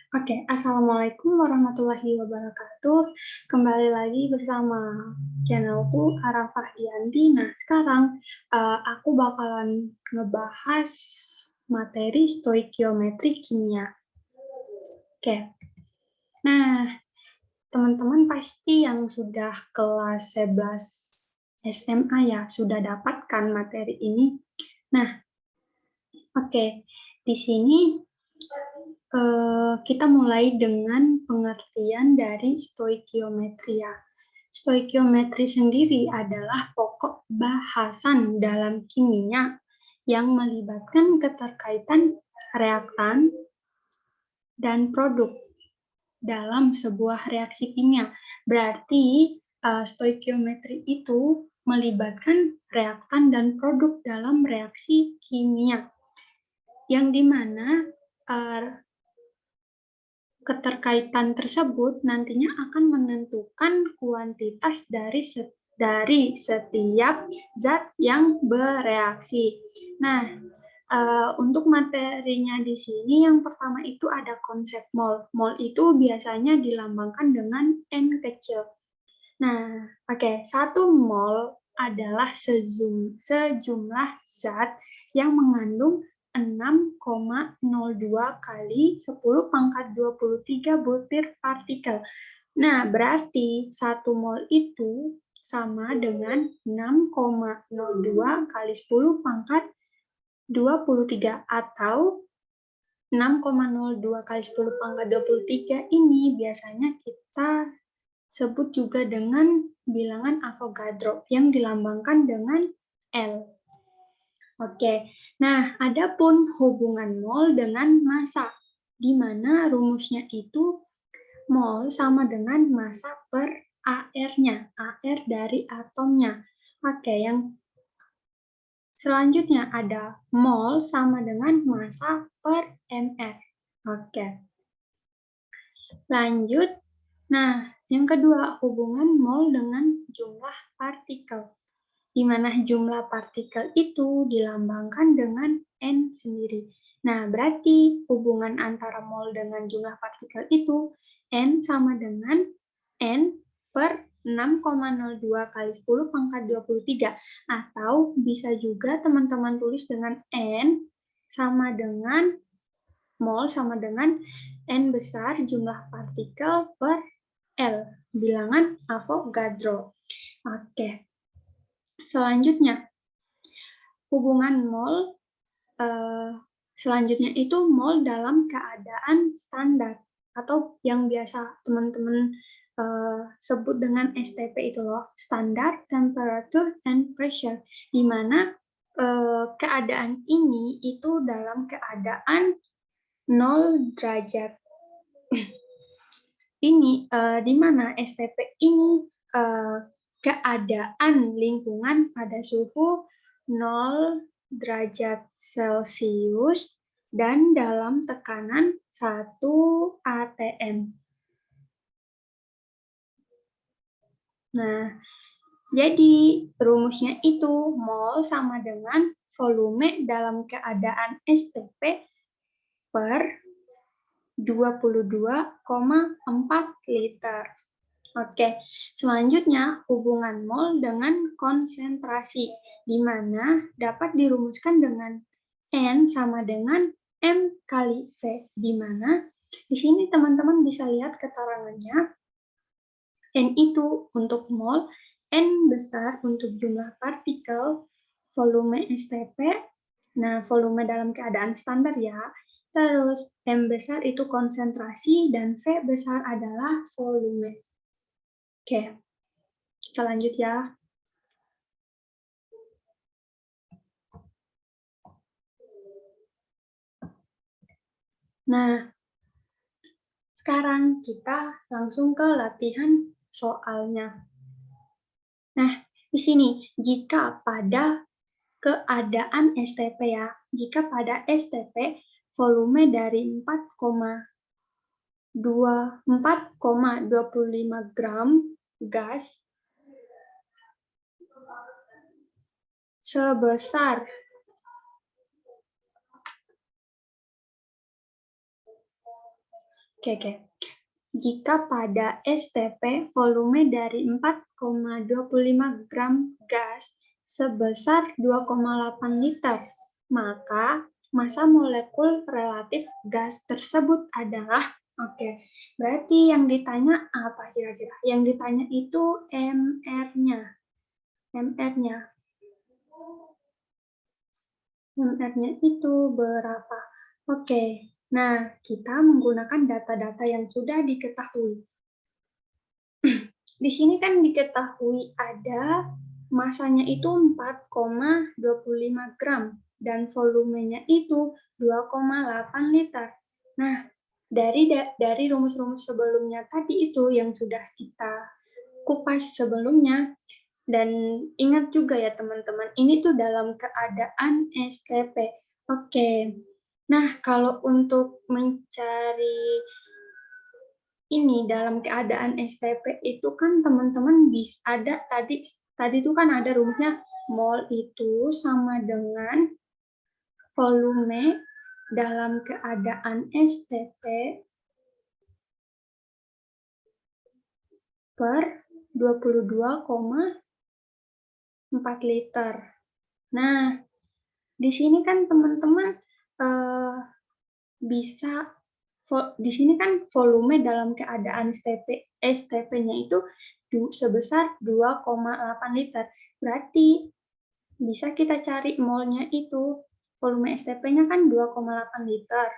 Oke, Assalamualaikum warahmatullahi wabarakatuh. Kembali lagi bersama channelku Arafah Dianti. Nah, sekarang aku bakalan ngebahas materi stoikiometri kimia. Oke, nah teman-teman pasti yang sudah kelas 11 SMA ya, sudah dapatkan materi ini. Nah, oke, di sini kita mulai dengan pengertian dari stoikiometria. Stoikiometri sendiri adalah pokok bahasan dalam kimia yang melibatkan keterkaitan reaktan dan produk dalam sebuah reaksi kimia. Berarti stoikiometri itu melibatkan reaktan dan produk dalam reaksi kimia, yang dimana keterkaitan tersebut nantinya akan menentukan kuantitas dari setiap zat yang bereaksi. Nah, untuk materinya di sini yang pertama itu ada konsep mol. Mol itu biasanya dilambangkan dengan N kecil. Nah, oke, 1 mol adalah sejumlah zat yang mengandung 6,02 kali 10 pangkat 23 butir partikel. Nah, berarti 1 mol itu sama dengan 6,02 kali 10 pangkat 23 atau 6,02 kali 10 pangkat 23 ini biasanya kita sebut juga dengan bilangan Avogadro yang dilambangkan dengan L. Oke, nah adapun hubungan mol dengan massa, di mana rumusnya itu mol sama dengan massa per AR-nya, AR dari atomnya. Oke, yang selanjutnya ada mol sama dengan massa per mR. Oke, lanjut. Nah, yang kedua, hubungan mol dengan jumlah partikel, di mana jumlah partikel itu dilambangkan dengan N sendiri. Nah, berarti hubungan antara mol dengan jumlah partikel itu N sama dengan N per 6,02 kali 10 pangkat 23. Atau bisa juga teman-teman tulis dengan N sama dengan mol sama dengan N besar jumlah partikel per L, bilangan Avogadro. Oke. Selanjutnya, hubungan mol selanjutnya itu mol dalam keadaan standar atau yang biasa teman-teman sebut dengan STP itu loh, standard temperature and pressure, di mana keadaan ini itu dalam keadaan 0 derajat. Ini di mana STP ini keadaan lingkungan pada suhu 0 derajat Celcius dan dalam tekanan 1 atm. Nah, jadi rumusnya itu mol sama dengan volume dalam keadaan STP per 22,4 liter. Oke, selanjutnya hubungan mol dengan konsentrasi, di mana dapat dirumuskan dengan N sama dengan M kali V, di mana di sini teman-teman bisa lihat keterangannya, N itu untuk mol, N besar untuk jumlah partikel, volume STP, nah volume dalam keadaan standar ya, terus M besar itu konsentrasi, dan V besar adalah volume. Oke, kita lanjut ya. Nah, sekarang kita langsung ke latihan soalnya. Nah, di sini, jika pada keadaan STP ya, jika pada STP volume dari 4,25 gram gas sebesar Oke. Jika pada STP volume dari 4,25 gram gas sebesar 2,8 liter, maka massa molekul relatif gas tersebut adalah, oke, berarti yang ditanya apa kira-kira? Yang ditanya itu MR-nya. MR-nya. MR-nya itu berapa? Oke, nah kita menggunakan data-data yang sudah diketahui. Di sini kan diketahui ada masanya itu 4,25 gram dan volumenya itu 2,8 liter. Nah, dari rumus-rumus sebelumnya tadi itu yang sudah kita kupas sebelumnya, dan ingat juga ya teman-teman, ini tuh dalam keadaan STP. Oke. Nah, kalau untuk mencari ini dalam keadaan STP itu kan teman-teman bisa ada tadi itu kan ada rumusnya mol itu sama dengan volume dalam keadaan STP per 22,4 liter. Nah, di sini kan teman-teman bisa di sini kan volume dalam keadaan STP-nya itu sebesar 2,8 liter. Berarti bisa kita cari molnya itu, volume STP-nya kan 2,8 liter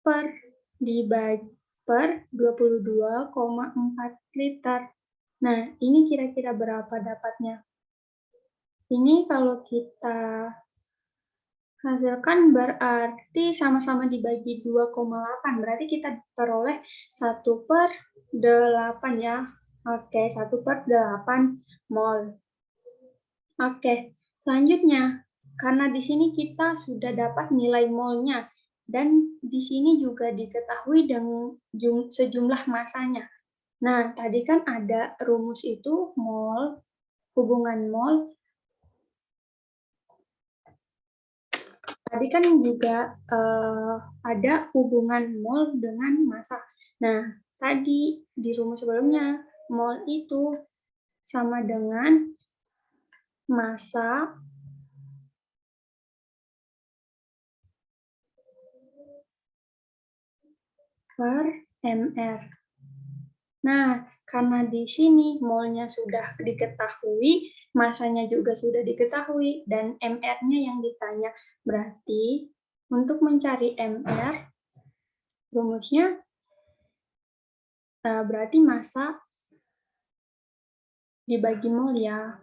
per dibagi per 22,4 liter. Nah, ini kira-kira berapa dapatnya? Ini kalau kita hasilkan berarti sama-sama dibagi 2,8, berarti kita peroleh 1/8 ya. Oke, 1/8 mol. Oke, selanjutnya, karena di sini kita sudah dapat nilai molnya, dan di sini juga diketahui dengan sejumlah masanya. Nah, tadi kan ada rumus itu mol, hubungan mol. Tadi kan juga ada hubungan mol dengan massa. Nah, tadi di rumus sebelumnya, mol itu sama dengan massa per mr. Nah, karena di sini molnya sudah diketahui, masanya juga sudah diketahui, dan mr-nya yang ditanya. Berarti untuk mencari mr, rumusnya berarti massa dibagi mol ya.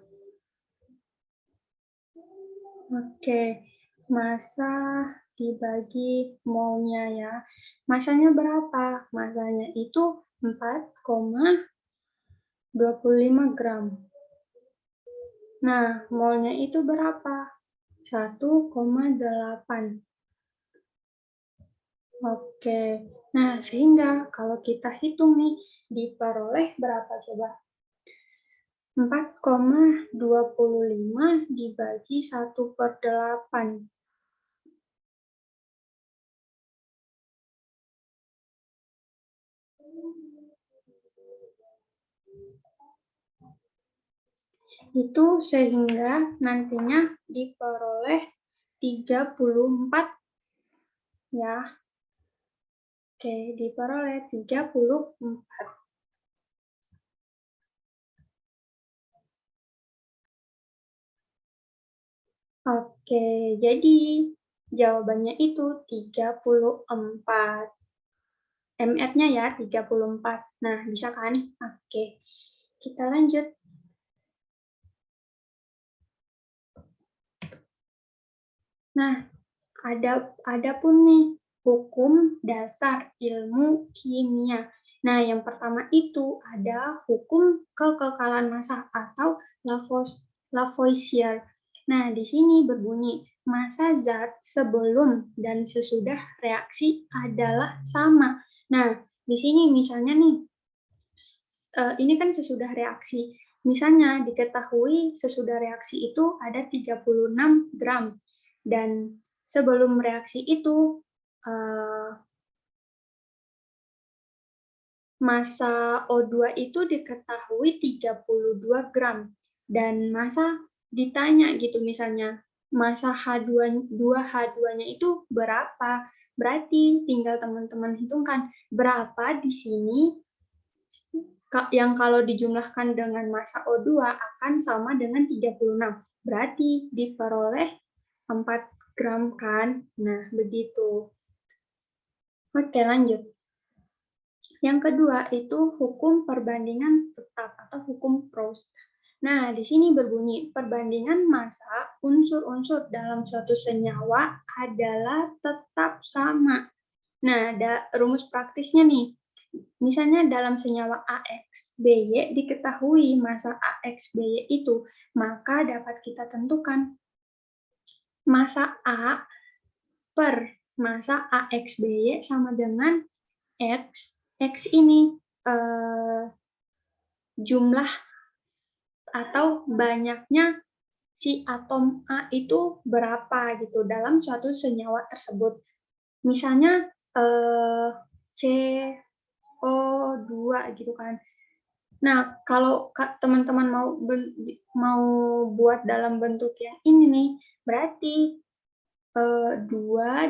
Oke, massa dibagi molnya ya. Masanya berapa? Masanya itu 4,25 gram. Nah, molnya itu berapa? 1,8. Oke, nah sehingga kalau kita hitung nih, diperoleh berapa coba? 4,25 dibagi 1/8. Itu sehingga nantinya diperoleh 34 ya. Oke, diperoleh 34. Oke, jadi jawabannya itu 34. MR-nya ya 34. Nah, bisa kan? Oke. Kita lanjut. Nah, ada pun nih hukum dasar ilmu kimia. Nah, yang pertama itu ada hukum kekekalan massa atau Lavoisier. Nah, di sini berbunyi massa zat sebelum dan sesudah reaksi adalah sama. Nah, di sini misalnya nih, ini kan sesudah reaksi. Misalnya diketahui sesudah reaksi itu ada 36 gram. Dan sebelum reaksi itu massa O2 itu diketahui 32 gram. Dan massa ditanya gitu misalnya, massa H2-nya itu berapa? Berarti tinggal teman-teman hitungkan berapa di sini yang kalau dijumlahkan dengan massa O2 akan sama dengan 36. Berarti diperoleh 4 gram kan? Nah, begitu. Oke, lanjut. Yang kedua itu hukum perbandingan tetap atau hukum Proust. Nah, di sini berbunyi perbandingan massa unsur-unsur dalam suatu senyawa adalah tetap sama. Nah, ada rumus praktisnya nih. Misalnya dalam senyawa AX-BY diketahui massa AX-BY itu, maka dapat kita tentukan massa A per massa AX-BY sama dengan X. X ini jumlah atau banyaknya si atom A itu berapa gitu dalam suatu senyawa tersebut. Misalnya CO2 gitu kan. Nah, kalau teman-teman mau buat dalam bentuk yang ini nih, berarti 2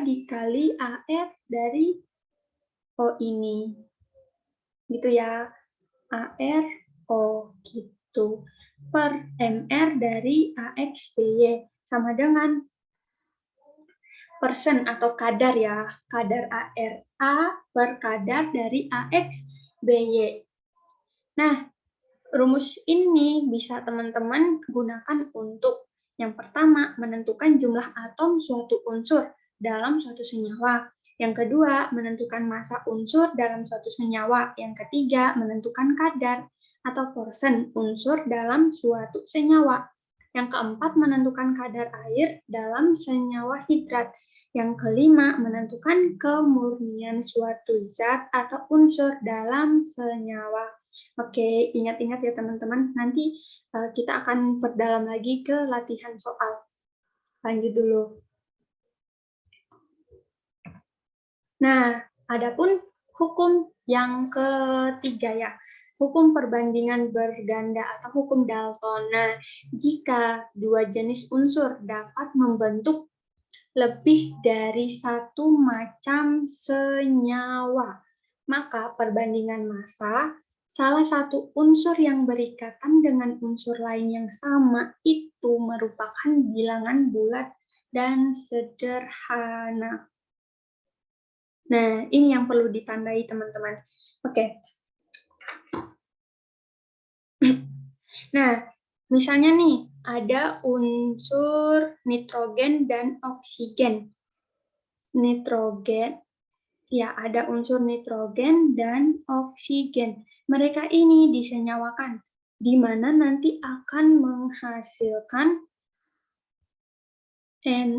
dikali AR dari O ini. Gitu ya. AR O gitu. Per MR dari AXBY sama dengan persen atau kadar ya. Kadar AR A per kadar dari AXBY. Nah, rumus ini bisa teman-teman gunakan untuk yang pertama, menentukan jumlah atom suatu unsur dalam suatu senyawa. Yang kedua, menentukan massa unsur dalam suatu senyawa. Yang ketiga, menentukan kadar atau persen unsur dalam suatu senyawa. Yang keempat, menentukan kadar air dalam senyawa hidrat. Yang kelima, menentukan kemurnian suatu zat atau unsur dalam senyawa. Oke, ingat-ingat ya teman-teman. Nanti kita akan perdalam lagi ke latihan soal. Lanjut dulu. Nah, adapun hukum yang ketiga ya, hukum perbandingan berganda atau hukum Dalton. Nah, jika dua jenis unsur dapat membentuk lebih dari satu macam senyawa, maka perbandingan massa salah satu unsur yang berikatan dengan unsur lain yang sama itu merupakan bilangan bulat dan sederhana. Nah, ini yang perlu ditandai teman-teman. Oke. Nah, misalnya nih, ada unsur nitrogen dan oksigen. Nitrogen, ya ada unsur nitrogen dan oksigen. Mereka ini disenyawakan, di mana nanti akan menghasilkan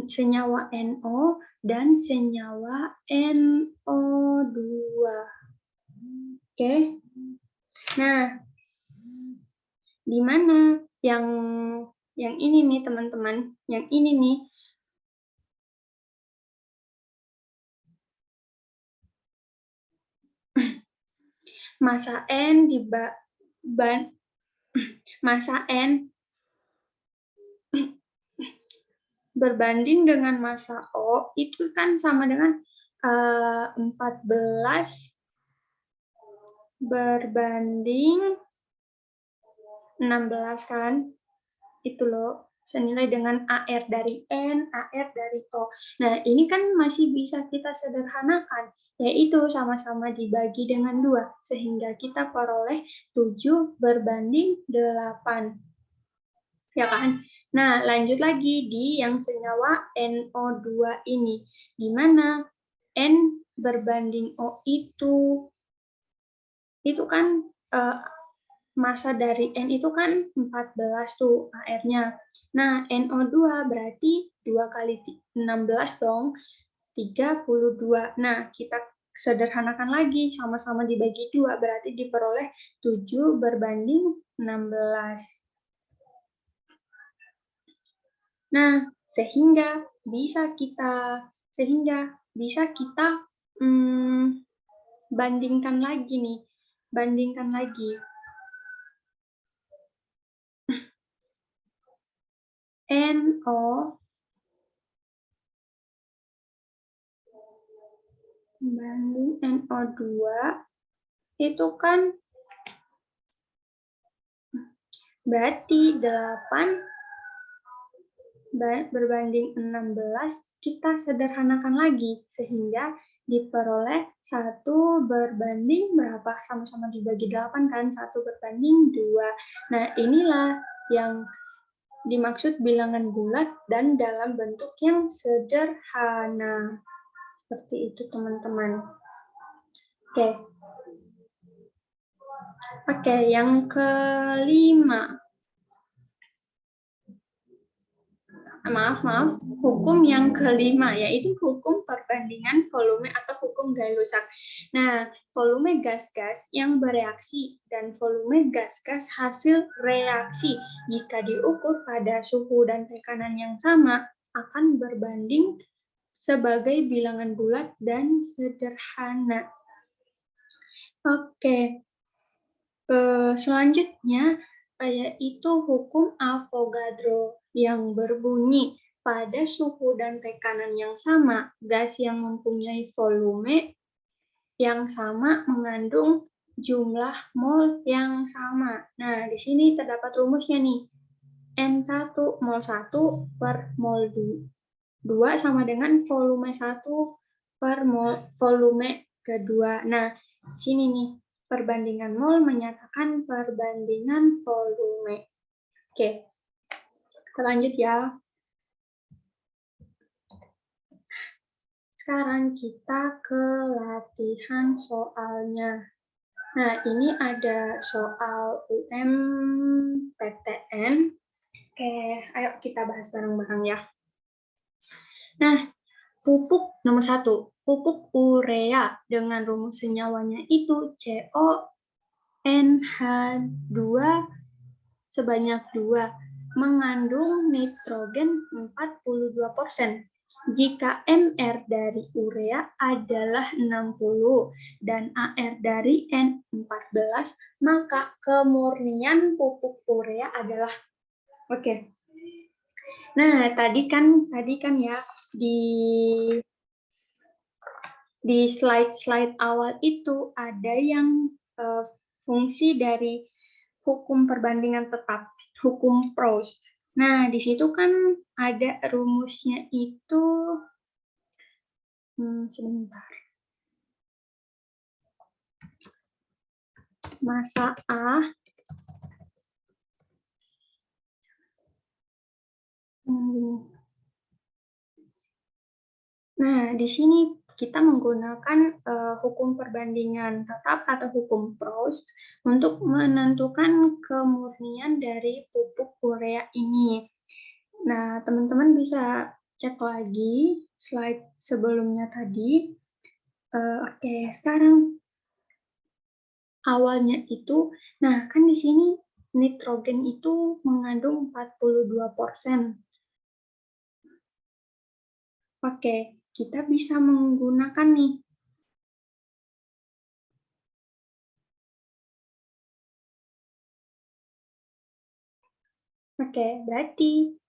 senyawa NO dan senyawa NO2. Oke. Nah, di mana yang ini nih teman-teman, yang ini nih massa N massa N berbanding dengan massa O itu kan sama dengan 14 berbanding 16 kan, itu loh, senilai dengan AR dari N, AR dari O. Nah, ini kan masih bisa kita sederhanakan, yaitu sama-sama dibagi dengan 2, sehingga kita peroleh 7 berbanding 8. Ya kan? Nah, lanjut lagi di yang senyawa NO2 ini, di mana N berbanding O itu kan massa dari N itu kan 14 tuh AR-nya. Nah, NO2 berarti 2 kali 16 dong, 32. Nah, kita sederhanakan lagi, sama-sama dibagi 2, berarti diperoleh 7 berbanding 16. Nah, sehingga bisa kita bandingkan lagi nih, bandingkan lagi. NO banding NO2 itu kan berarti 8 berbanding 16, kita sederhanakan lagi, sehingga diperoleh 1 berbanding berapa? Sama-sama dibagi 8 kan? 1 berbanding 2. Nah, inilah yang dimaksud bilangan bulat dan dalam bentuk yang sederhana. Seperti itu, teman-teman. Oke, yang kelima. Maaf, hukum yang kelima, yaitu hukum perbandingan volume atau hukum Gay-Lussac. Nah, volume gas-gas yang bereaksi dan volume gas-gas hasil reaksi jika diukur pada suhu dan tekanan yang sama akan berbanding sebagai bilangan bulat dan sederhana. Oke, selanjutnya yaitu hukum Avogadro yang berbunyi pada suhu dan tekanan yang sama, gas yang mempunyai volume yang sama mengandung jumlah mol yang sama. Nah, di sini terdapat rumusnya nih. N1 mol 1 per mol 2 sama dengan volume 1 per mol volume kedua. Nah, di sini nih. Perbandingan mol menyatakan perbandingan volume. Oke, kita lanjut ya. Sekarang kita ke latihan soalnya. Nah, ini ada soal UMPTN. Oke, ayo kita bahas bareng-bareng ya. Nah, pupuk nomor 1. Pupuk urea dengan rumus senyawanya itu CONH2 sebanyak 2, mengandung nitrogen 42%. Jika MR dari urea adalah 60 dan AR dari N14, maka kemurnian pupuk urea adalah oke. Nah, tadi kan ya di slide awal itu ada yang fungsi dari hukum perbandingan tetap, hukum Proust. Nah, di situ kan ada rumusnya itu, sebentar. Massa A Nah, di sini kita menggunakan hukum perbandingan tetap atau hukum Proust untuk menentukan kemurnian dari pupuk urea ini. Nah, teman-teman bisa cek lagi slide sebelumnya tadi. Oke, sekarang awalnya itu, nah kan di sini nitrogen itu mengandung 42%. Oke, kita bisa menggunakan nih. Oke, berarti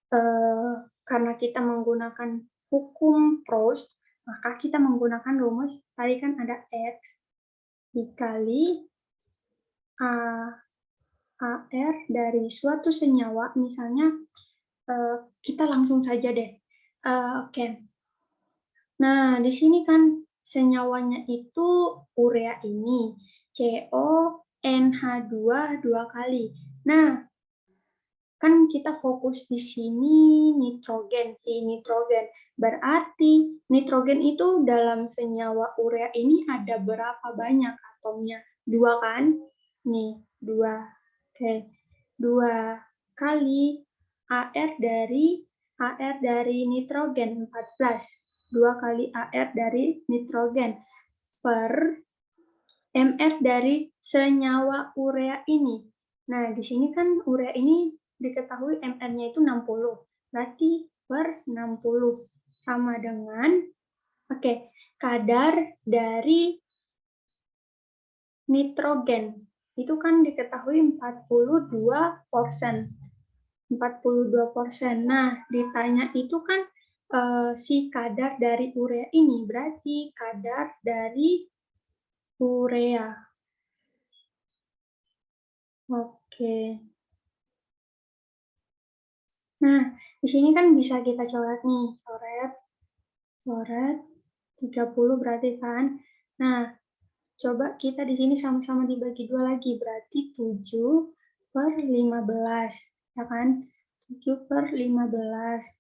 karena kita menggunakan hukum Proust, maka kita menggunakan rumus, tadi kan ada X dikali AR dari suatu senyawa, misalnya kita langsung saja deh. Oke. Nah, di sini kan senyawanya itu urea ini, CONH2 2 kali. Nah, kan kita fokus di sini nitrogen, Berarti nitrogen itu dalam senyawa urea ini ada berapa banyak atomnya? 2 kan? Nih, 2. Oke. 2 kali AR dari nitrogen 14. 2 kali AR dari nitrogen per MR dari senyawa urea ini. Nah, di sini kan urea ini diketahui MR-nya itu 60. Berarti per 60 sama dengan kadar dari nitrogen. Itu kan diketahui 42%. 42%. Nah, ditanya itu kan si kadar dari urea ini, berarti kadar dari urea. Oke. Nah, di sini kan bisa kita coret nih, coret 30 berarti kan. Nah, coba kita di sini sama-sama dibagi 2 lagi, berarti 7/15, ya kan? 7/15.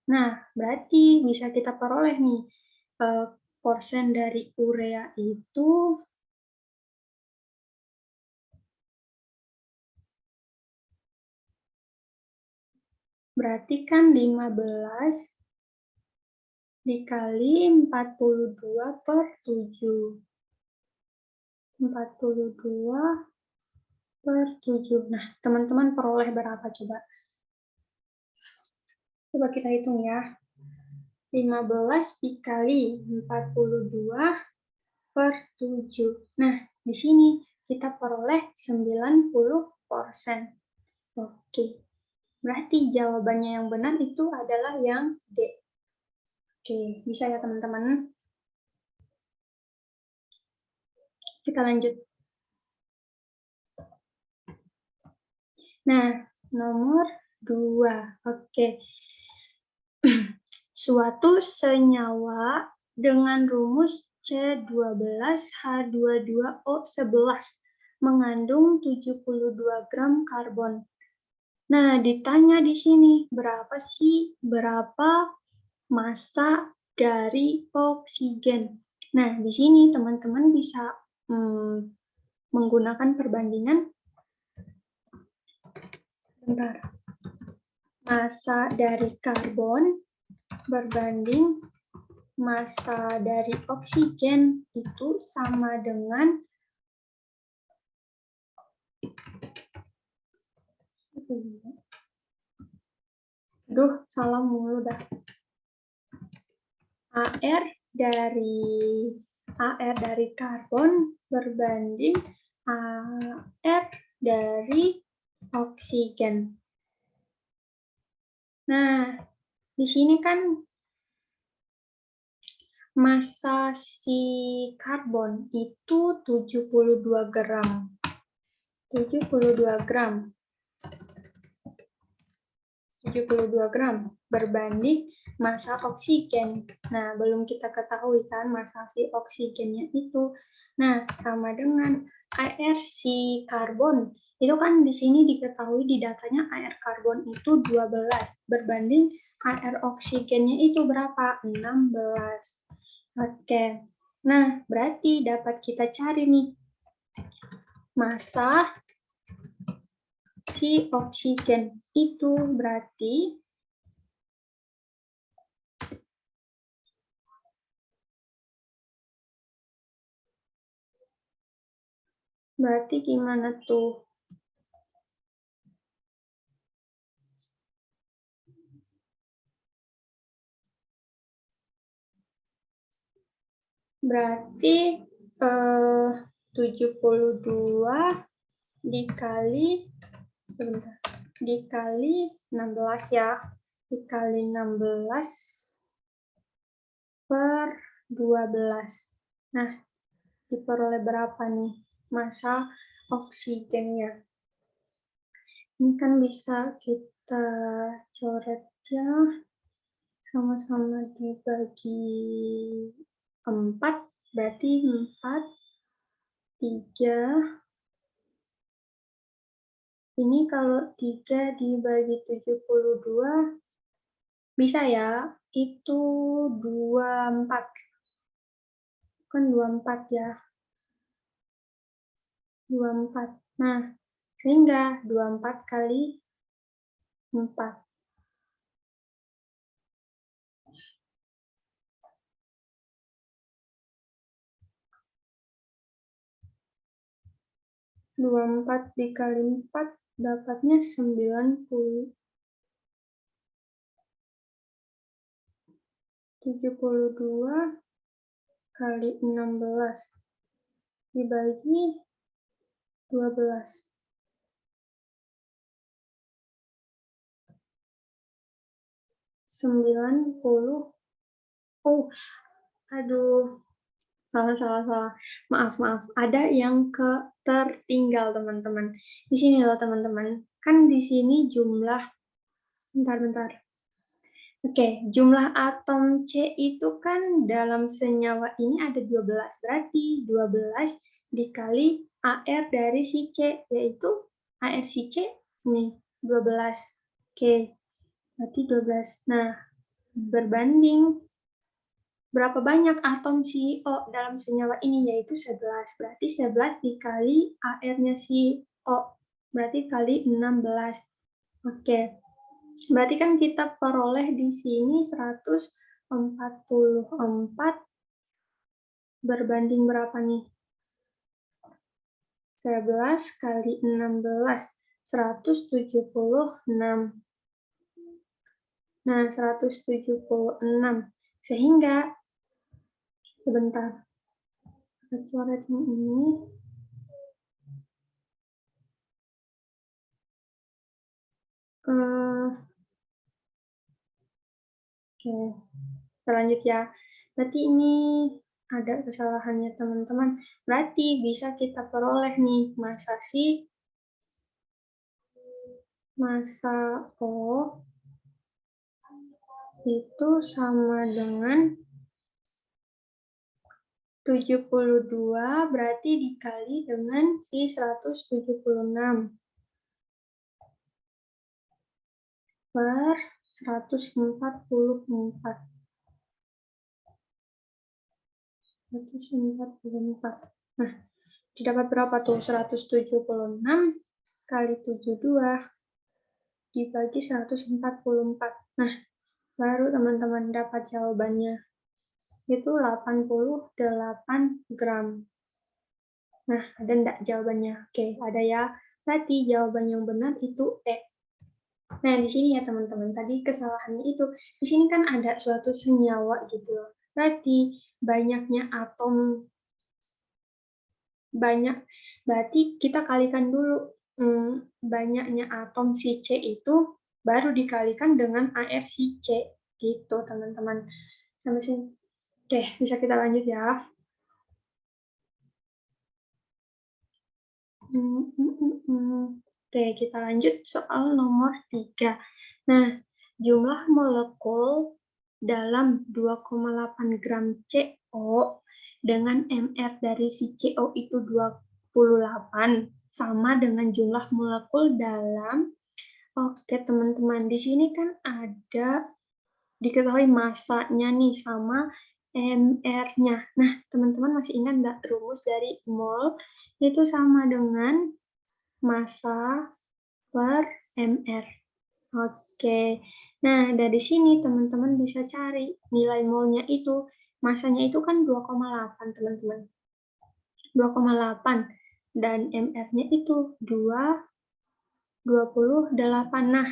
Nah, berarti bisa kita peroleh nih, porsen dari urea itu berarti kan 15 dikali 42/7. 42/7. Nah, teman-teman peroleh berapa coba? Coba kita hitung ya. 15 dikali 42/7. Nah, di sini kita peroleh 90%. Oke. Berarti jawabannya yang benar itu adalah yang D. Oke, bisa ya teman-teman? Kita lanjut. Nah, nomor 2. Oke. Suatu senyawa dengan rumus C12H22O11 mengandung 72 gram karbon. Nah, ditanya di sini, berapa massa dari oksigen? Nah, di sini teman-teman bisa menggunakan perbandingan. Bentar. Massa dari karbon berbanding massa dari oksigen itu sama dengan salah mulu dah. AR dari karbon berbanding AR dari oksigen. Nah, di sini kan massa si karbon itu 72 gram. 72 gram. 72 gram berbanding massa oksigen. Nah, belum kita ketahui kan massa si oksigennya itu. Nah, sama dengan AR si karbon. Itu kan di sini diketahui di datanya AR karbon itu 12 berbanding AR oksigennya itu berapa? 16. Oke. Nah, berarti dapat kita cari nih massa si oksigen itu berarti gimana tuh? Berarti 72 dikali 16 ya. Dikali 16 per 12. Nah, diperoleh berapa nih massa oksigennya? Ini kan bisa kita coret ya, sama-sama dibagi 4, berarti 4, 3. Ini kalau 3 dibagi 72, bisa ya, itu 24. Kan 24 ya. 24. Nah, sehingga 24 kali 4. 24 dikali 4 dapatnya 90. 72 kali 16. dibagi 12. 90. Oh, aduh. Salah. Maaf. Ada yang tertinggal, teman-teman. Di sini loh, teman-teman. Kan di sini jumlah, bentar. Oke, jumlah atom C itu kan dalam senyawa ini ada 12. Berarti 12 dikali AR dari si C, yaitu AR si C, nih, 12. Oke, berarti 12. Nah, berbanding berapa banyak atom CO dalam senyawa ini, yaitu 11. Berarti 11 dikali AR-nya CO, berarti kali 16. Oke, berarti kan kita peroleh di sini 144 berbanding berapa nih? 11 kali 16, 176. Nah, 176. Sehingga, sebentar, kita coret yang ini. Oke, kita lanjut ya. Berarti ini ada kesalahannya, teman-teman. Berarti bisa kita peroleh nih, massa O itu sama dengan 72, berarti dikali dengan si 176 per 144. 144. Nah, didapat berapa tuh? 176 kali 72 dibagi 144. Nah, baru teman-teman dapat jawabannya. Itu 88 gram. Nah, ada enggak jawabannya? Oke, ada ya. Berarti jawaban yang benar itu E. Nah, di sini ya teman-teman, tadi kesalahannya itu, di sini kan ada suatu senyawa gitu loh. Berarti banyaknya atom, berarti kita kalikan dulu banyaknya atom si C itu, baru dikalikan dengan AR si C, gitu teman-teman. Sampai sini. Oke, bisa kita lanjut ya. Oke, kita lanjut soal nomor 3. Nah, jumlah molekul dalam 2,8 gram CO dengan MR dari si CO itu 28, sama dengan jumlah molekul dalam, oke teman-teman, di sini kan ada diketahui massanya nih sama MR-nya. Nah, teman-teman masih ingat nggak rumus dari mol? Itu sama dengan massa per MR. Oke. Nah, dari sini teman-teman bisa cari nilai molnya itu. Massanya itu kan 2,8, teman-teman. 2,8. Dan MR-nya itu 28. Nah,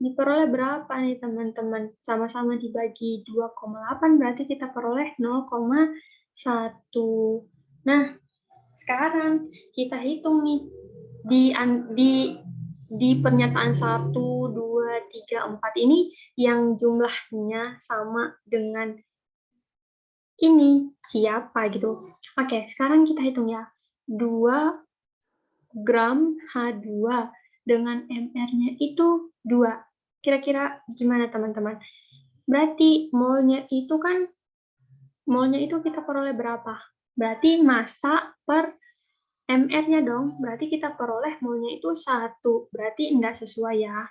diperoleh berapa nih, teman-teman? Sama-sama dibagi 2,8, berarti kita peroleh 0,1. Nah, sekarang kita hitung nih di pernyataan 1, 2, 3, 4 ini yang jumlahnya sama dengan ini siapa gitu. Oke, sekarang kita hitung ya. 2 gram H2 dengan MR-nya itu 2. Kira-kira gimana teman-teman? Berarti molnya itu kita peroleh berapa? Berarti massa per MR-nya dong, berarti kita peroleh molnya itu 1, berarti enggak sesuai ya.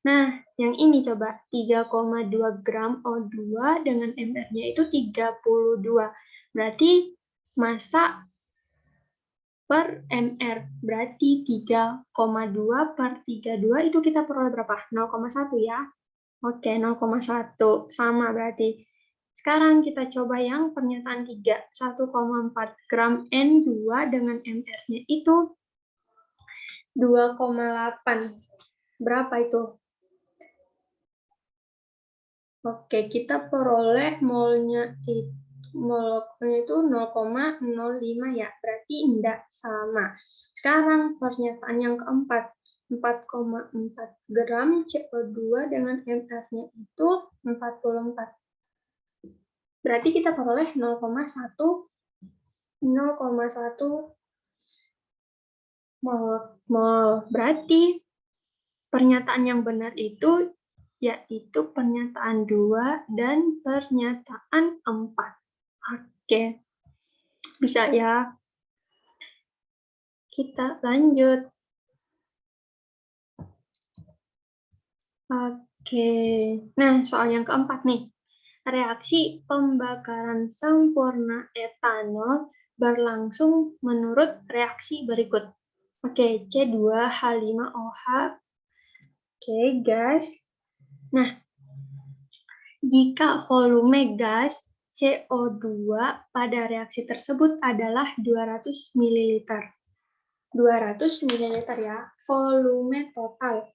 Nah, yang ini coba, 3,2 gram O2 dengan MR-nya itu 32, berarti massa per MR, berarti 3,2 per 32 itu kita peroleh berapa? 0,1 ya. Oke, 0,1, sama berarti. Sekarang kita coba yang pernyataan 3, 1,4 gram N2 dengan MR-nya itu 2,8. Berapa itu? Oke, kita peroleh molnya itu molekulnya itu 0,05 ya, berarti tidak sama. Sekarang pernyataan yang keempat, 4,4 gram CO2 dengan MR-nya itu 44. Berarti kita peroleh 0,1 mol. Berarti pernyataan yang benar itu yaitu pernyataan 2 dan pernyataan 4. Oke. Bisa ya. Kita lanjut. Oke. Nah, soal yang keempat nih. Reaksi pembakaran sempurna etanol berlangsung menurut reaksi berikut. Oke, C2H5OH. Oke, gas. Nah, jika volume gas CO2 pada reaksi tersebut adalah 200 ml. 200 ml ya, volume total.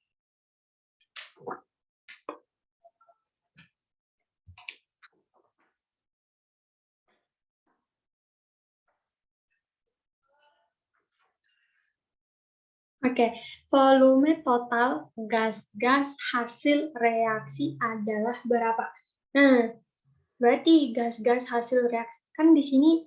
Oke, volume total gas-gas hasil reaksi adalah berapa? Nah, berarti gas-gas hasil reaksi, kan di sini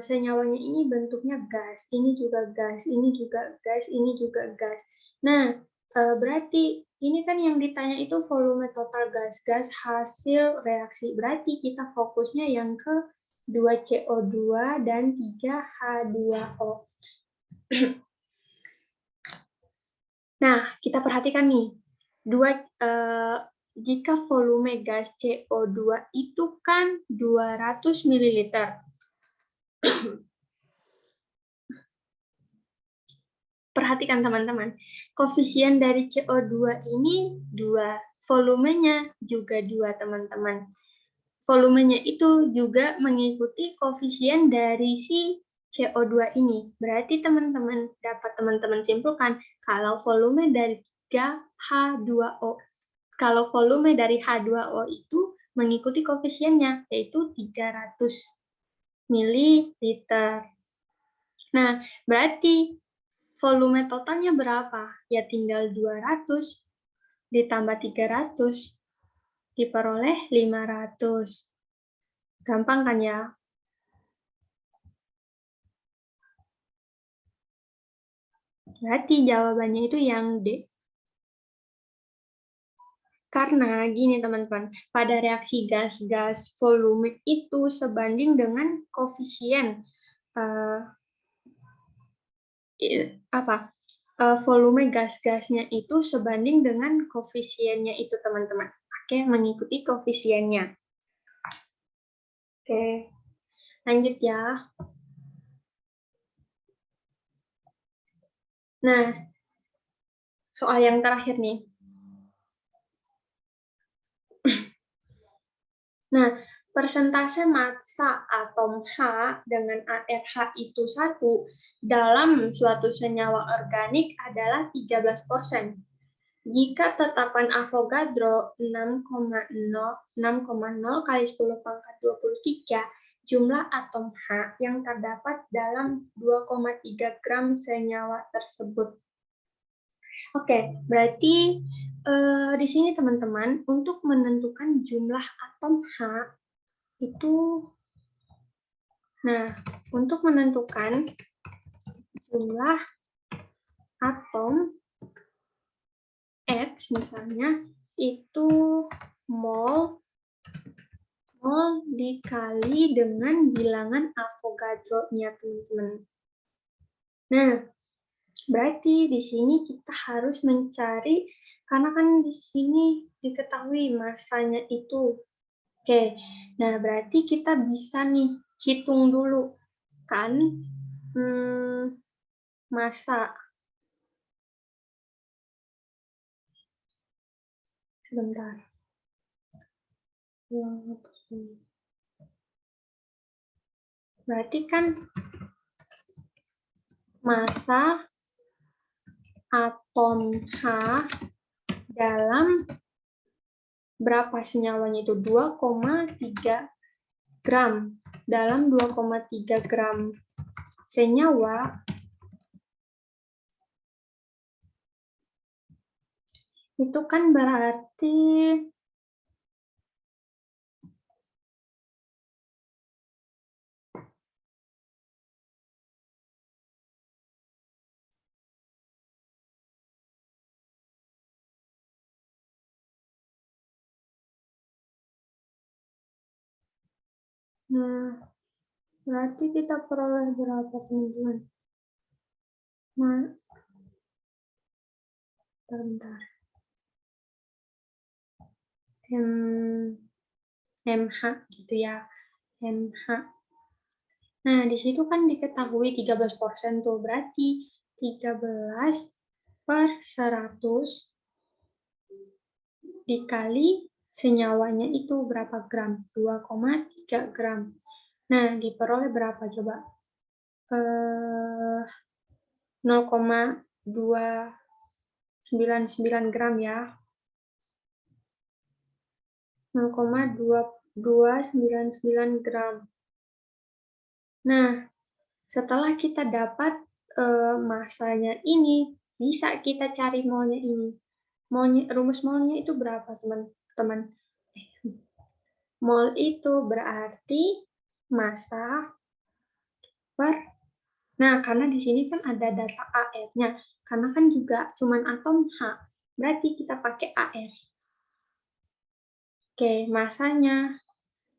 senyawanya ini bentuknya gas, ini juga gas, ini juga gas, ini juga gas. Nah, berarti ini kan yang ditanya itu volume total gas-gas hasil reaksi. Berarti kita fokusnya yang ke 2CO2 dan 3H2O. Nah, kita perhatikan nih, jika volume gas CO2 itu kan 200 ml. Perhatikan teman-teman, koefisien dari CO2 ini 2, volumenya juga 2 teman-teman. Volumenya itu juga mengikuti koefisien dari si CO2 ini. Berarti teman-teman dapat teman-teman simpulkan kalau volume dari 3H2O. Kalau volume dari H2O itu mengikuti koefisiennya yaitu 300 ml. Nah, berarti volume totalnya berapa? Ya tinggal 200 ditambah 300 diperoleh 500. Gampang kan ya? Berarti jawabannya itu yang D. Karena gini teman-teman, pada reaksi gas-gas volume itu sebanding dengan koefisien volume gas-gasnya itu sebanding dengan koefisiennya itu teman-teman. Oke, mengikuti koefisiennya. Oke, lanjut ya. Nah, soal yang terakhir nih. Nah, persentase massa atom H dengan ARH itu 1 dalam suatu senyawa organik adalah 13%. Jika tetapan Avogadro 6,0 kali 10 pangkat 23 jumlah atom H yang terdapat dalam 2,3 gram senyawa tersebut. Oke, berarti di sini teman-teman untuk menentukan jumlah atom H itu, nah untuk menentukan jumlah atom X misalnya itu mol dikali dengan bilangan Avogadro-nya teman-teman. Nah, berarti di sini kita harus mencari, karena kan di sini diketahui masanya itu. Oke, nah berarti kita bisa nih hitung dulu kan massa. Sebentar. Berarti kan massa atom H dalam berapa senyawanya itu? 2,3 gram dalam 2,3 gram senyawa, itu kan berarti berarti kita peroleh berapa, teman-teman? Bentar. MH gitu ya. MH. Nah, di situ kan diketahui 13% tuh, berarti 13 per 100 dikali senyawanya itu berapa gram? 2,3 gram. Nah, diperoleh berapa coba? 0,299 gram ya. 0,2299 gram. Nah, setelah kita dapat masanya ini, bisa kita cari molnya ini. Rumus molnya itu berapa, teman-teman? Mol itu berarti massa per, nah karena di sini kan ada data AR-nya, karena kan juga cuman atom H, berarti kita pakai AR. Oke, massanya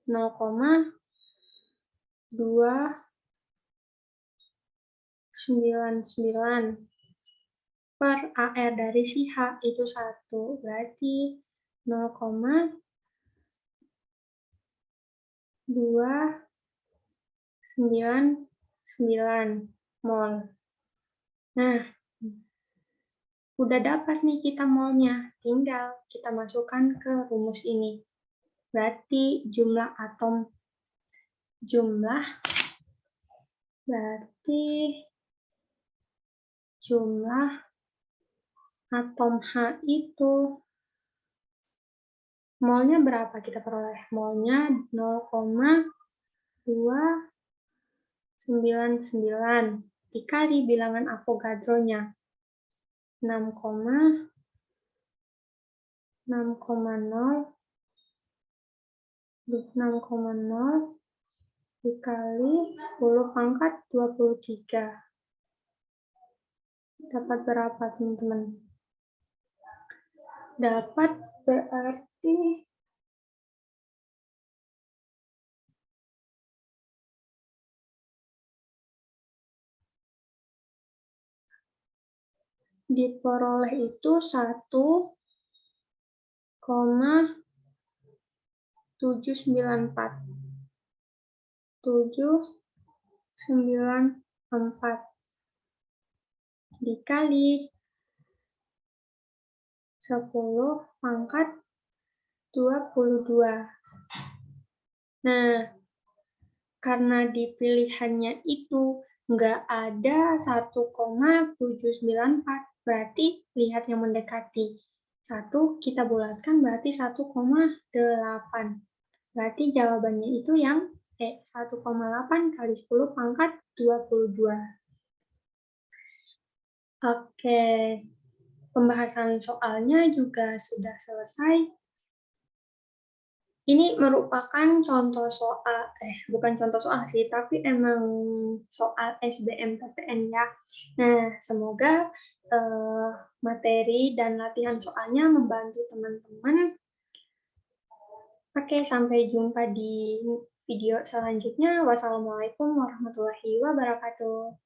0,299 per AR dari si H itu 1, berarti 0,299 mol. Nah, udah dapat nih kita molnya, tinggal kita masukkan ke rumus ini. Berarti jumlah atom H itu molnya berapa kita peroleh? Molnya 0,299 dikali bilangan Avogadro-nya 6,0 dikali 10 pangkat 23. Dapat berapa, teman-teman? Dapat berarti diperoleh itu 1,794 dikali 10 pangkat 22. Nah, karena di pilihannya itu nggak ada 1,794, berarti lihat yang mendekati. 1 kita bulatkan berarti 1,8. Berarti jawabannya itu yang 1,8 kali 10 pangkat 22. Oke, pembahasan soalnya juga sudah selesai. Ini merupakan contoh soal, bukan contoh soal sih, tapi emang soal SBMPTN ya. Nah, semoga materi dan latihan soalnya membantu teman-teman. Oke, sampai jumpa di video selanjutnya. Wassalamualaikum warahmatullahi wabarakatuh.